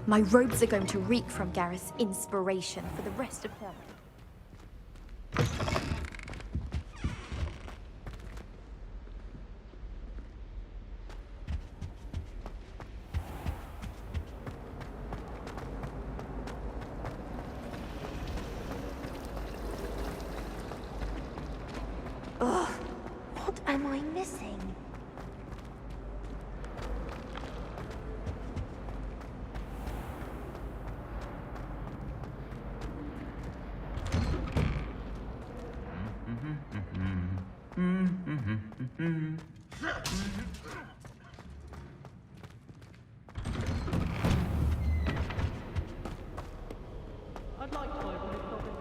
My robes are going to reek from Gareth's inspiration for the rest of her life. Ugh, what am I missing? I'd like to open this topic.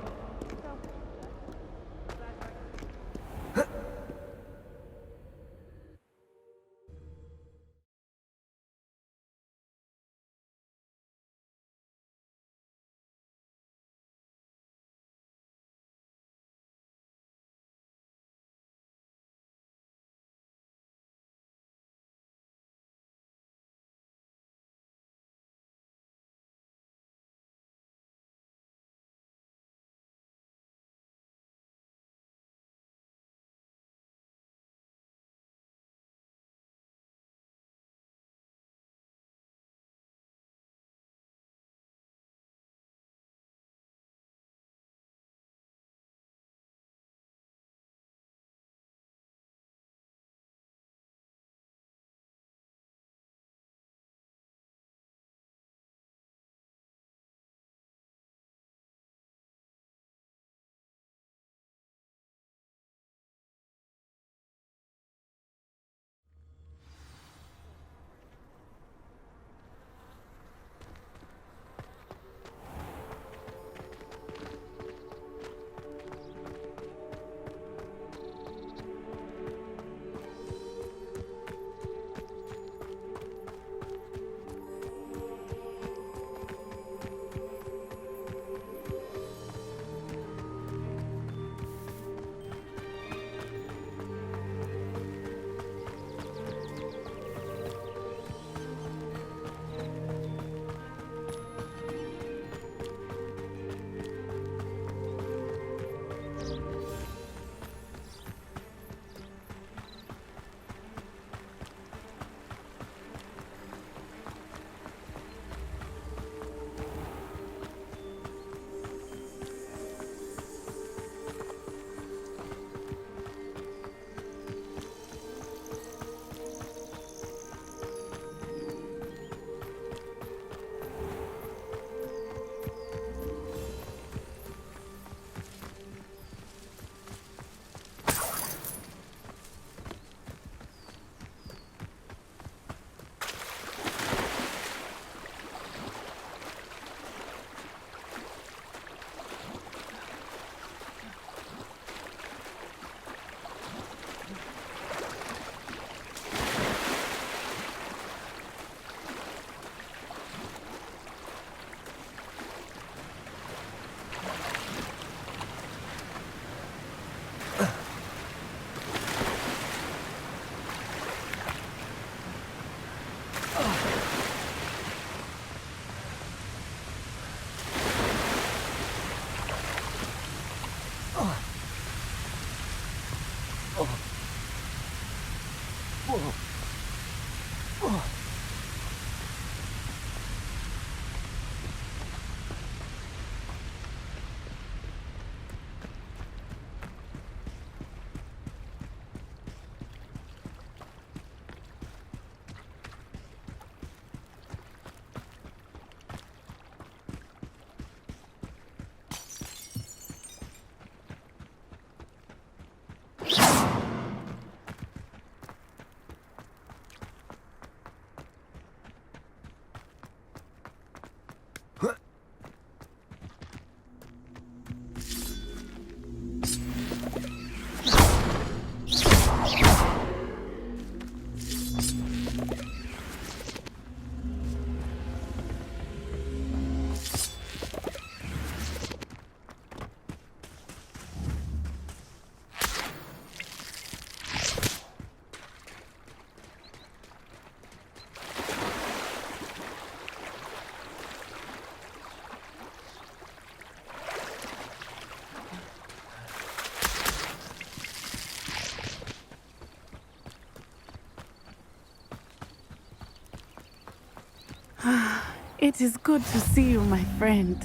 It is good to see you, my friend.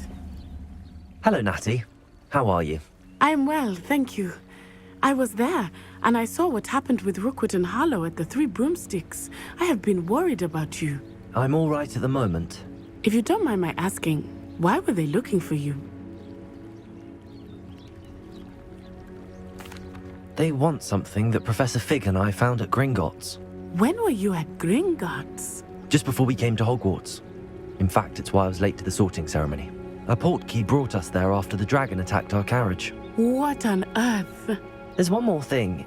Hello, Natty. How are you? I'm well, thank you. I was there, and I saw what happened with Rookwood and Harlow at the Three Broomsticks. I have been worried about you. I'm all right at the moment. If you don't mind my asking, why were they looking for you? They want something that Professor Fig and I found at Gringotts. When were you at Gringotts? Just before we came to Hogwarts. In fact, it's why I was late to the sorting ceremony. A portkey brought us there after the dragon attacked our carriage. What on earth? There's one more thing.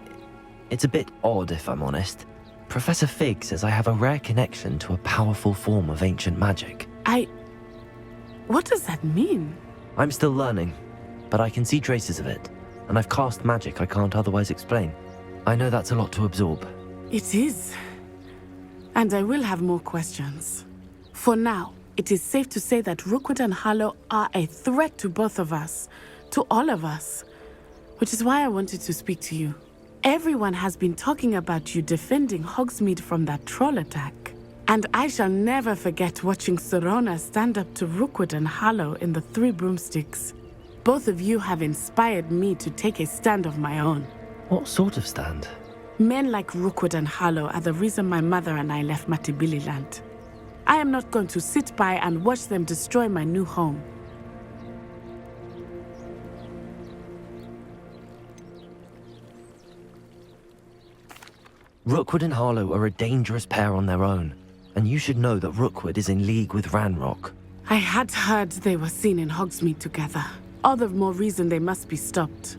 It's a bit odd, if I'm honest. Professor Fig says I have a rare connection to a powerful form of ancient magic. What does that mean? I'm still learning, but I can see traces of it, and I've cast magic I can't otherwise explain. I know that's a lot to absorb. It is. And I will have more questions. For now, it is safe to say that Rookwood and Harlow are a threat to both of us, to all of us, which is why I wanted to speak to you. Everyone has been talking about you defending Hogsmeade from that troll attack. And I shall never forget watching Serona stand up to Rookwood and Harlow in the Three Broomsticks. Both of you have inspired me to take a stand of my own. What sort of stand? Men like Rookwood and Harlow are the reason my mother and I left Matibililand. I am not going to sit by and watch them destroy my new home. Rookwood and Harlow are a dangerous pair on their own, and you should know that Rookwood is in league with Ranrock. I had heard they were seen in Hogsmeade together. All the more reason they must be stopped.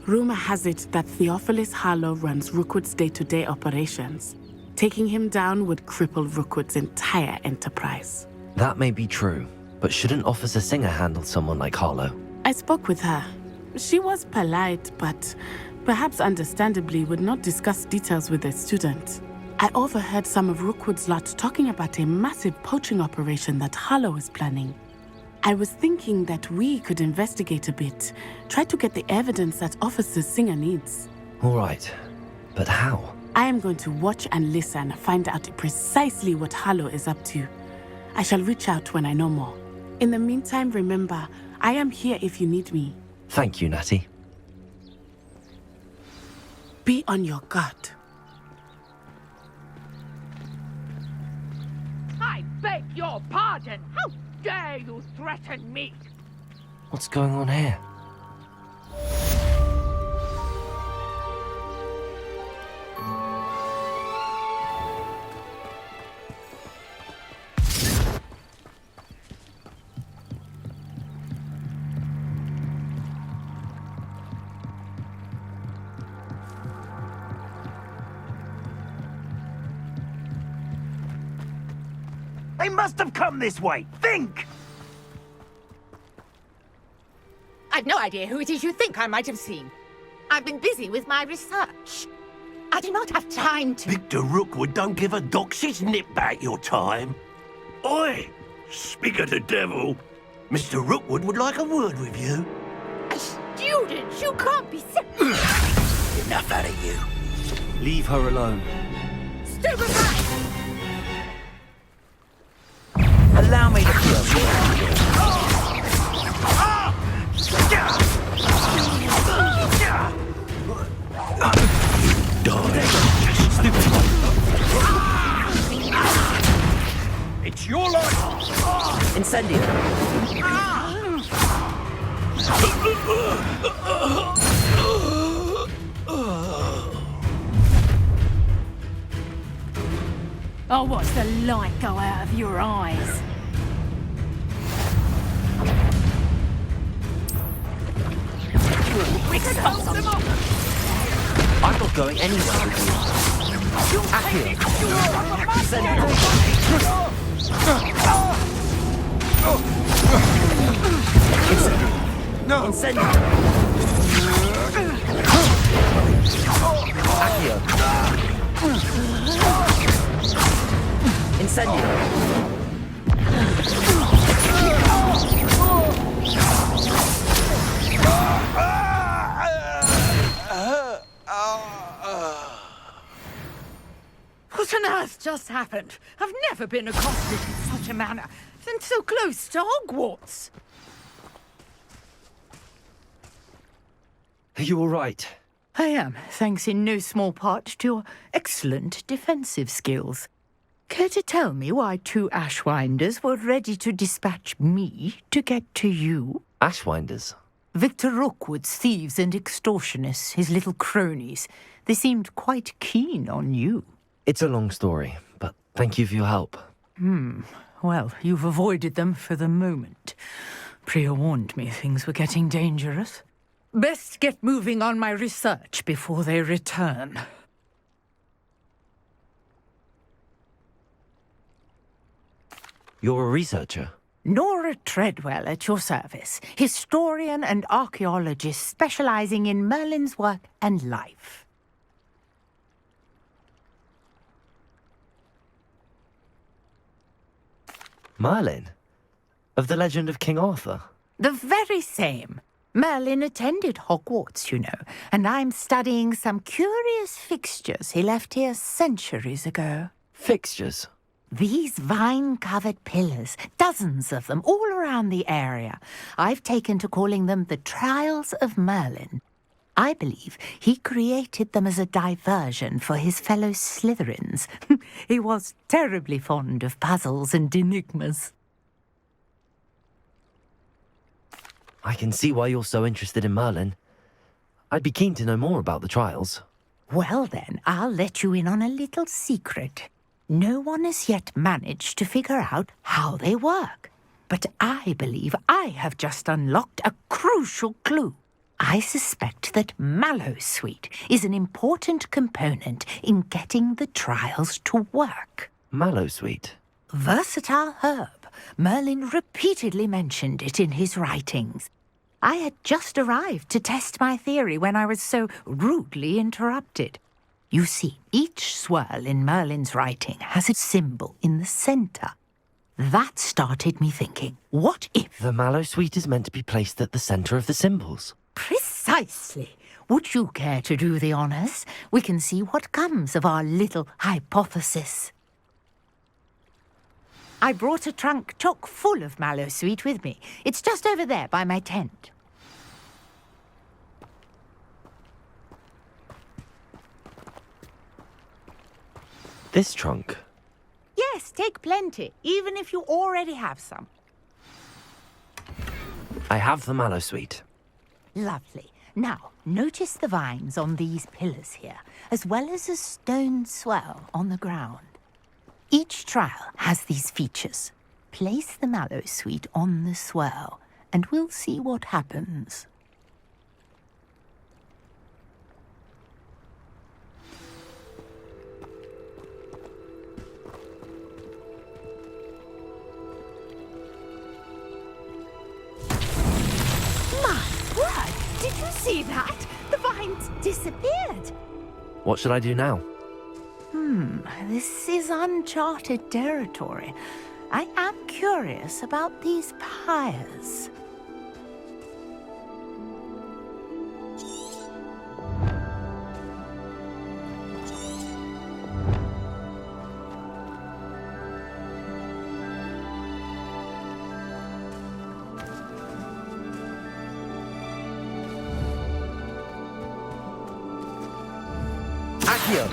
Rumor has it that Theophilus Harlow runs Rookwood's day-to-day operations. Taking him down would cripple Rookwood's entire enterprise. That may be true, but shouldn't Officer Singer handle someone like Harlow? I spoke with her. She was polite, but perhaps understandably would not discuss details with a student. I overheard some of Rookwood's lot talking about a massive poaching operation that Harlow is planning. I was thinking that we could investigate a bit, try to get the evidence that Officer Singer needs. All right, but how? I am going to watch and listen, find out precisely what Harlow is up to. I shall reach out when I know more. In the meantime, remember, I am here if you need me. Thank you, Natty. Be on your guard. I beg your pardon! How dare you threaten me? What's going on here? They must have come this way! Think! I've no idea who it is you think I might have seen. I've been busy with my research. I do not have time to... Victor Rookwood don't give a doxy's nip back your time. Oi! Speak of the devil. Mr. Rookwood would like a word with you. A student? You can't be Enough out of you. Leave her alone. Stupefy! Allow me to kill you. It's your life! Incendio! I'll watch the light go out of your eyes. I'm not going anywhere with you. Accio! Incendio! Incendio! No! Incendio! Accio! Incendio! What on earth just happened? I've never been accosted in such such a manor, and so close to Hogwarts? Are you all right? I am, thanks in no small part to your excellent defensive skills. Care to tell me why 2 Ashwinders were ready to dispatch me to get to you? Ashwinders? Victor Rookwood's thieves and extortionists, his little cronies. They seemed quite keen on you. It's a long story, but thank you for your help. Well, you've avoided them for the moment. Priya warned me things were getting dangerous. Best get moving on my research before they return. You're a researcher? Nora Treadwell at your service, historian and archaeologist specializing in Merlin's work and life. Merlin? Of the legend of King Arthur? The very same. Merlin attended Hogwarts, you know, and I'm studying some curious fixtures he left here centuries ago. Fixtures? These vine-covered pillars, dozens of them, all around the area. I've taken to calling them the Trials of Merlin. I believe he created them as a diversion for his fellow Slytherins. He was terribly fond of puzzles and enigmas. I can see why you're so interested in Merlin. I'd be keen to know more about the trials. Well then, I'll let you in on a little secret. No one has yet managed to figure out how they work. But I believe I have just unlocked a crucial clue. I suspect that Mallowsweet is an important component in getting the trials to work. Mallowsweet? Versatile herb. Merlin repeatedly mentioned it in his writings. I had just arrived to test my theory when I was so rudely interrupted. You see, each swirl in Merlin's writing has a symbol in the centre. That started me thinking, what if... The Mallowsweet is meant to be placed at the centre of the symbols. Precisely. Would you care to do the honours? We can see what comes of our little hypothesis. I brought a trunk chock full of Mallowsweet with me. It's just over there by my tent. This trunk? Yes, take plenty, even if you already have some. I have the Mallowsweet. Lovely. Now, notice the vines on these pillars here, as well as a stone swell on the ground. Each trial has these features. Place the Mallowsweet on the swell, and we'll see what happens. My word! Did you see that? The vines disappeared. What should I do now? This is uncharted territory. I am curious about these pyres. Accio!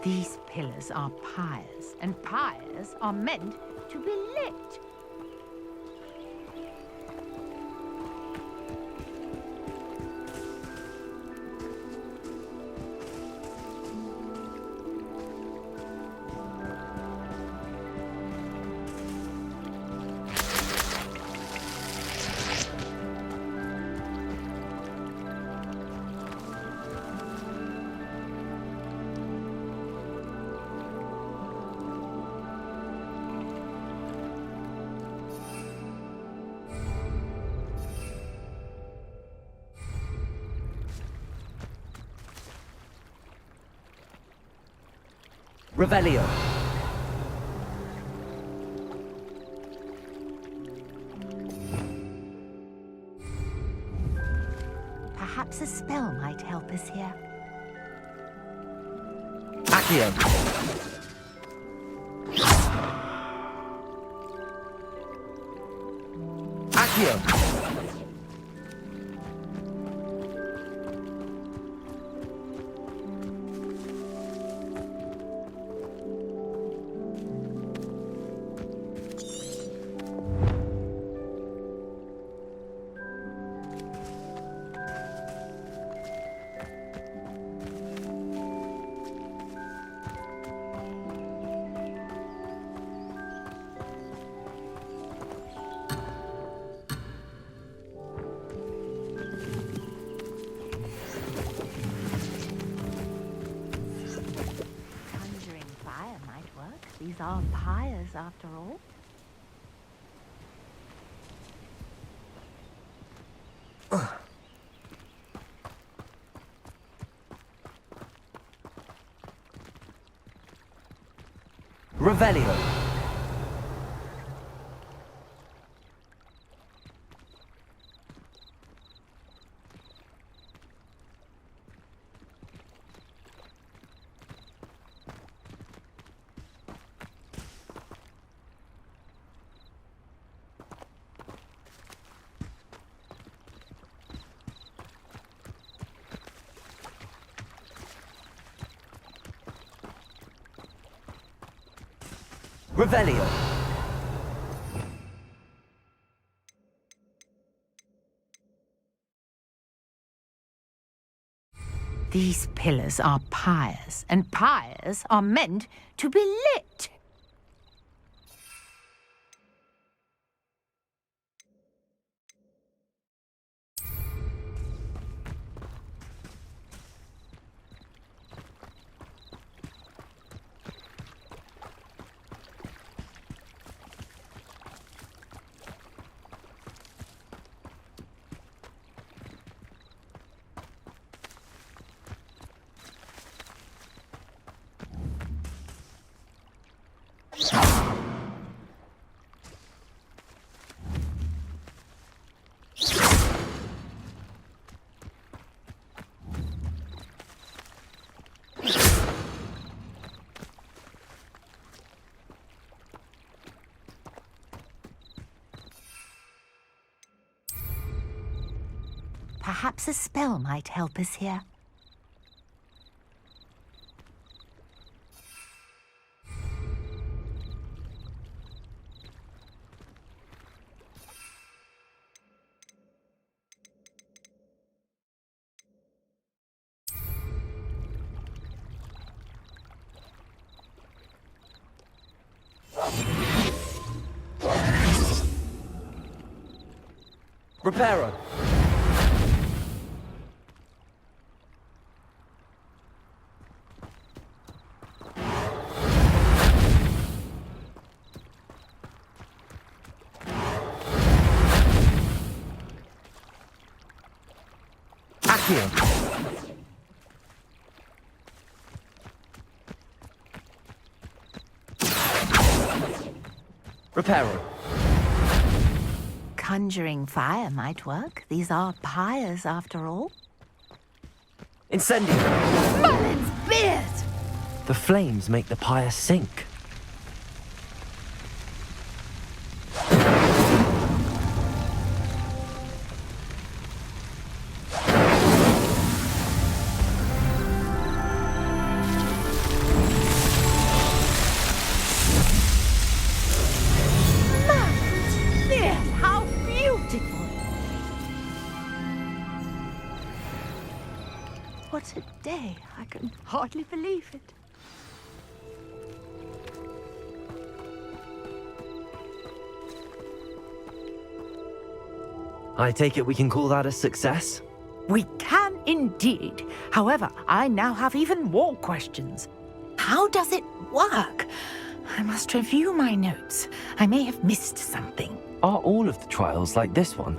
These pillars are pyres, and pyres are meant to be lit. Revelio. Perhaps a spell might help us here. Accio. Accio. Conjuring fire might work. These are pyres, after all. Revelio. Revelio. These pillars are pyres, and pyres are meant to be lit. Perhaps a spell might help us here. Reparo. Accio. Reparo. Conjuring fire might work. These are pyres, after all. Incendio. Merlin's beard! The flames make the pyre sink. Merlin's beard! How beautiful! What a day. I can hardly believe it. I take it we can call that a success? We can indeed. However, I now have even more questions. How does it work? I must review my notes. I may have missed something. Are all of the trials like this one?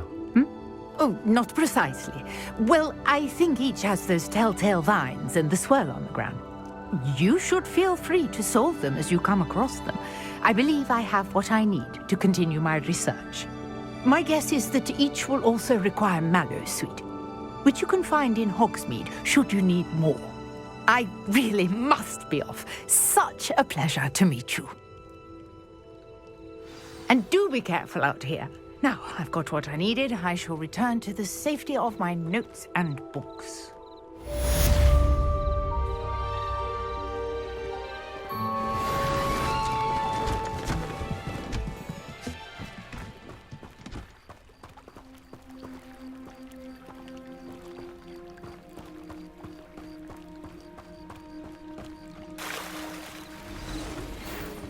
Oh, not precisely. Well, I think each has those telltale vines and the swirl on the ground. You should feel free to solve them as you come across them. I believe I have what I need to continue my research. My guess is that each will also require mallow sweet. which you can find in Hogsmeade should you need more. I really must be off. Such a pleasure to meet you. And do be careful out here. Now, I've got what I needed. I shall return to the safety of my notes and books.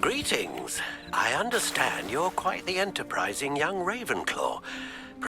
Greetings. I understand you're quite the enterprising young Ravenclaw.